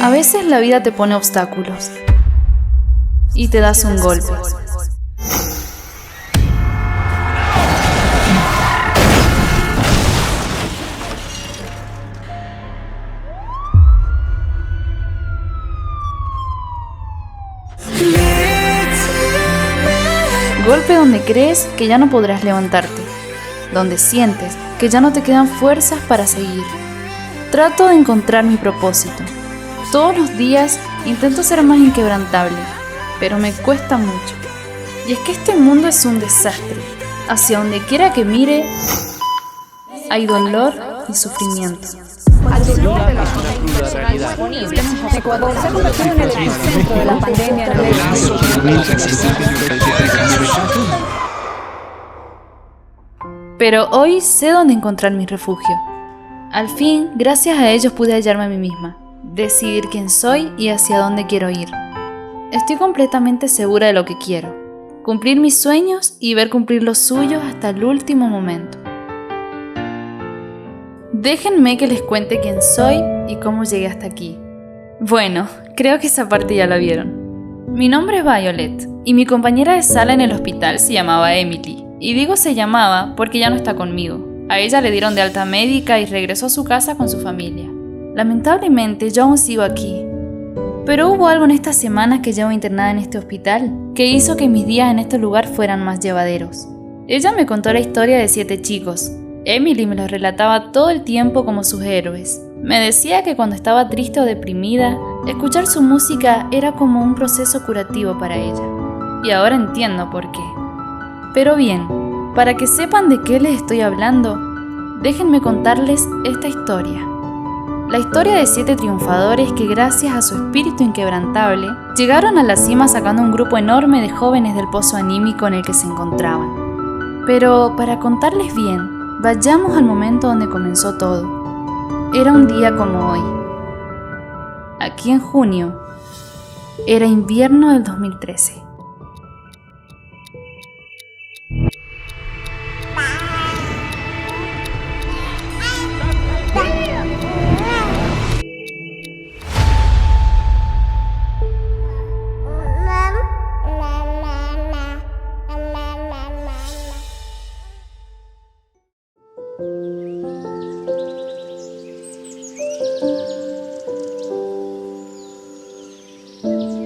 A veces la vida te pone obstáculos y te das un golpe. Golpe donde crees que ya no podrás levantarte, donde sientes que ya no te quedan fuerzas para seguir. Trato de encontrar mi propósito. Todos los días intento ser más inquebrantable, pero me cuesta mucho. Y es que este mundo es un desastre. Hacia donde quiera que mire, hay dolor y sufrimiento. Ecuador se ha convertido en el epicentro de la pandemia. Pero hoy sé dónde encontrar mi refugio. Al fin, gracias a ellos pude hallarme a mí misma, decidir quién soy y hacia dónde quiero ir. Estoy completamente segura de lo que quiero, cumplir mis sueños y ver cumplir los suyos hasta el último momento. Déjenme que les cuente quién soy y cómo llegué hasta aquí. Bueno, creo que esa parte ya la vieron. Mi nombre es Violet y mi compañera de sala en el hospital se llamaba Emily. Y digo se llamaba porque ya no está conmigo. A ella le dieron de alta médica y regresó a su casa con su familia. Lamentablemente yo aún sigo aquí. Pero hubo algo en estas semanas que llevo internada en este hospital que hizo que mis días en este lugar fueran más llevaderos. Ella me contó la historia de 7 chicos. Emily me los relataba todo el tiempo como sus héroes. Me decía que cuando estaba triste o deprimida, escuchar su música era como un proceso curativo para ella. Y ahora entiendo por qué. Pero bien, para que sepan de qué les estoy hablando, déjenme contarles esta historia. La historia de 7 triunfadores que gracias a su espíritu inquebrantable, llegaron a la cima sacando un grupo enorme de jóvenes del pozo anímico en el que se encontraban. Pero para contarles bien, vayamos al momento donde comenzó todo. Era un día como hoy. Aquí en junio, era invierno del 2013.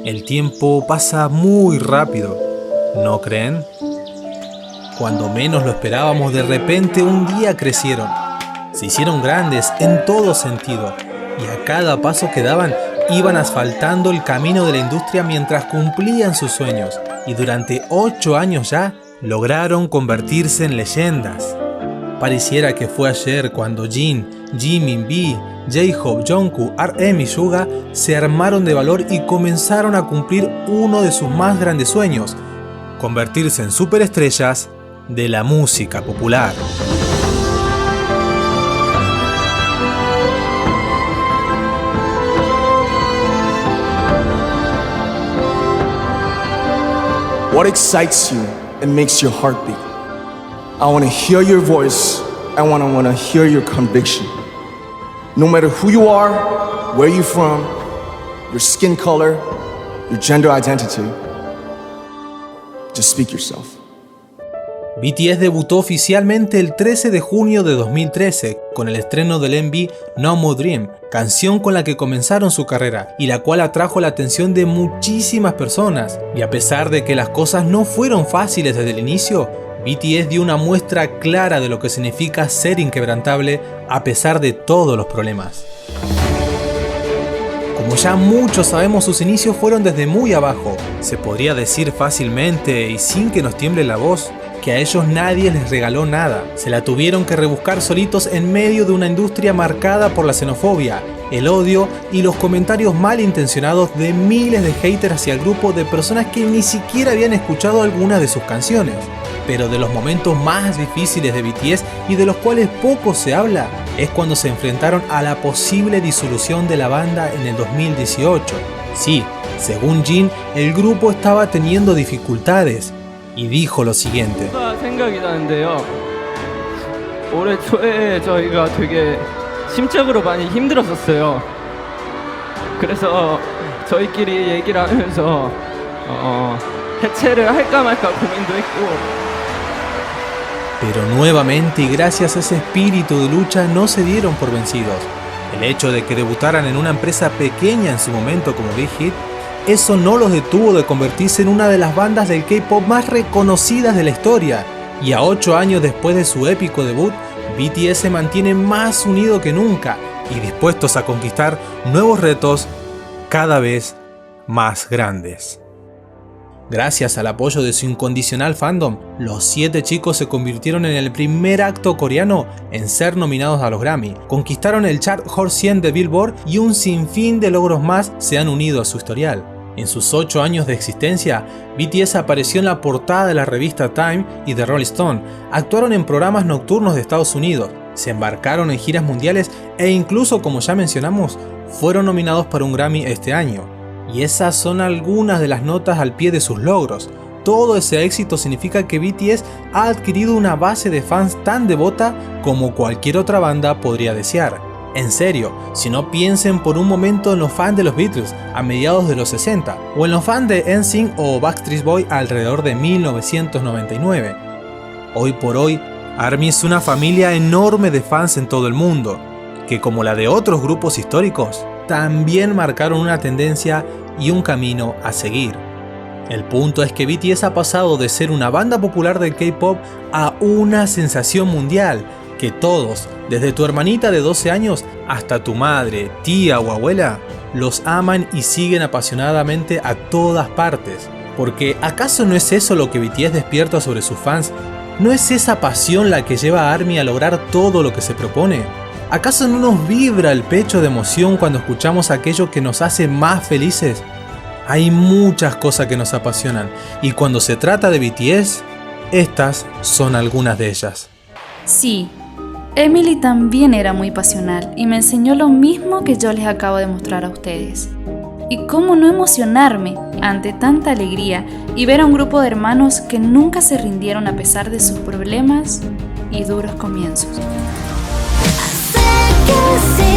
El tiempo pasa muy rápido, ¿no creen? Cuando menos lo esperábamos, de repente un día crecieron. Se hicieron grandes en todo sentido y a cada paso que daban iban asfaltando el camino de la industria mientras cumplían sus sueños. Y durante 8 años ya lograron convertirse en leyendas. Pareciera que fue ayer cuando Jin, Jimin, B, J-Hope, Jungkook, RM y Suga se armaron de valor y comenzaron a cumplir uno de sus más grandes sueños: convertirse en superestrellas de la música popular. What excites you and makes your heart beat? I want to hear your voice. I want to hear your conviction. No matter who you are, where you're from, your skin color, your gender identity, just speak yourself. BTS debutó oficialmente el 13 de junio de 2013 con el estreno del MV No More Dream, canción con la que comenzaron su carrera y la cual atrajo la atención de muchísimas personas. Y a pesar de que las cosas no fueron fáciles desde el inicio, BTS dio una muestra clara de lo que significa ser inquebrantable a pesar de todos los problemas. Como ya muchos sabemos, sus inicios fueron desde muy abajo. Se podría decir fácilmente y sin que nos tiemble la voz que a ellos nadie les regaló nada. Se la tuvieron que rebuscar solitos en medio de una industria marcada por la xenofobia, el odio y los comentarios malintencionados de miles de haters hacia el grupo, de personas que ni siquiera habían escuchado algunas de sus canciones. Pero de los momentos más difíciles de BTS y de los cuales poco se habla es cuando se enfrentaron a la posible disolución de la banda en el 2018. Sí, según Jin, el grupo estaba teniendo dificultades y dijo lo siguiente: 올해 초에 저희가 되게 심적으로 많이 힘들었었어요. 그래서 저희끼리 얘기를 하면서 해체를 할까 말까 고민도 했고. Pero nuevamente y gracias a ese espíritu de lucha no se dieron por vencidos. El hecho de que debutaran en una empresa pequeña en su momento como Big Hit, eso no los detuvo de convertirse en una de las bandas del K-pop más reconocidas de la historia. Y a 8 años después de su épico debut, BTS se mantiene más unido que nunca y dispuestos a conquistar nuevos retos cada vez más grandes. Gracias al apoyo de su incondicional fandom, los 7 chicos se convirtieron en el primer acto coreano en ser nominados a los Grammy, conquistaron el chart Hot 100 de Billboard y un sinfín de logros más se han unido a su historial. En sus 8 años de existencia, BTS apareció en la portada de la revista Time y de Rolling Stone, actuaron en programas nocturnos de Estados Unidos, se embarcaron en giras mundiales e incluso, como ya mencionamos, fueron nominados para un Grammy este año. Y esas son algunas de las notas al pie de sus logros. Todo ese éxito significa que BTS ha adquirido una base de fans tan devota como cualquier otra banda podría desear. En serio, si no piensen por un momento en los fans de los Beatles a mediados de los 60 o en los fans de NSYNC o Backstreet Boys alrededor de 1999. Hoy por hoy, ARMY es una familia enorme de fans en todo el mundo, que como la de otros grupos históricos, también marcaron una tendencia y un camino a seguir. El punto es que BTS ha pasado de ser una banda popular del K-pop a una sensación mundial, que todos, desde tu hermanita de 12 años hasta tu madre, tía o abuela, los aman y siguen apasionadamente a todas partes. Porque ¿acaso no es eso lo que BTS despierta sobre sus fans? ¿No es esa pasión la que lleva a ARMY a lograr todo lo que se propone? ¿Acaso no nos vibra el pecho de emoción cuando escuchamos aquello que nos hace más felices? Hay muchas cosas que nos apasionan y cuando se trata de BTS, estas son algunas de ellas. Sí, Emily también era muy pasional y me enseñó lo mismo que yo les acabo de mostrar a ustedes. Y cómo no emocionarme ante tanta alegría y ver a un grupo de hermanos que nunca se rindieron a pesar de sus problemas y duros comienzos. Sí,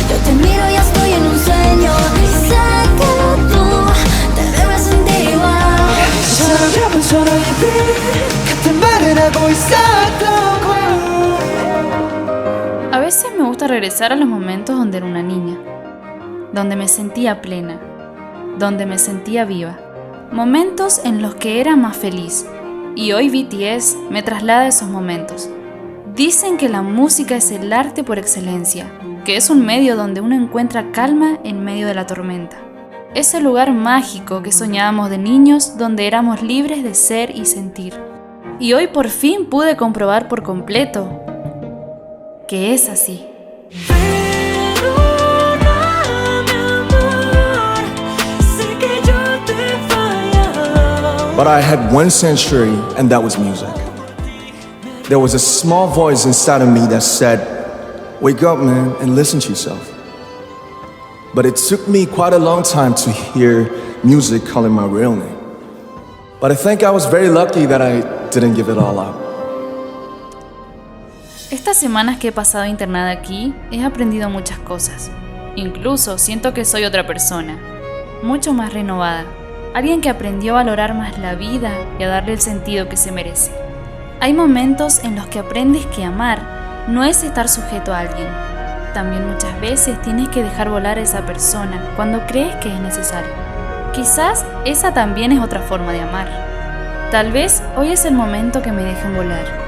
yo te miro y estoy en un sueño y sé que tú te debes sentir igual. A veces me gusta regresar a los momentos donde era una niña, donde me sentía plena, donde me sentía viva, momentos en los que era más feliz, y hoy BTS me traslada a esos momentos. Dicen que la música es el arte por excelencia, que es un medio donde uno encuentra calma en medio de la tormenta. Ese lugar mágico que soñábamos de niños donde éramos libres de ser y sentir. Y hoy por fin pude comprobar por completo que es así. But I had one century, and that was music. There was a small voice inside of me that said, "Wake up, man, and listen to yourself." But it took me quite a long time to hear music calling my real name. But I think I was very lucky that I didn't give it all up. Estas semanas que he pasado internada aquí, he aprendido muchas cosas. Incluso siento que soy otra persona, mucho más renovada. Alguien que aprendió a valorar más la vida y a darle el sentido que se merece. Hay momentos en los que aprendes que amar no es estar sujeto a alguien. También muchas veces tienes que dejar volar a esa persona cuando crees que es necesario. Quizás esa también es otra forma de amar. Tal vez hoy es el momento que me dejen volar.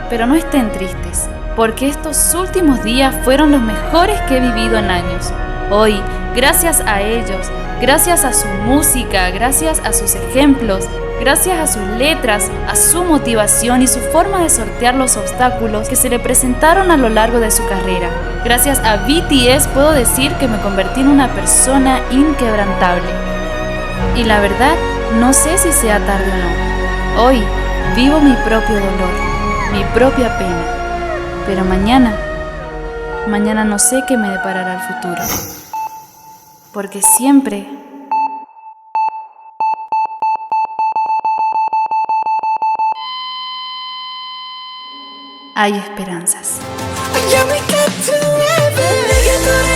Pero no estén tristes, porque estos últimos días fueron los mejores que he vivido en años. Hoy, gracias a ellos, gracias a su música, gracias a sus ejemplos, gracias a sus letras, a su motivación y su forma de sortear los obstáculos que se le presentaron a lo largo de su carrera. Gracias a BTS puedo decir que me convertí en una persona inquebrantable. Y la verdad, no sé si sea tarde o no. Hoy vivo mi propio dolor, mi propia pena. Pero mañana no sé qué me deparará el futuro. Porque siempre hay esperanzas. Yeah, we got to heaven.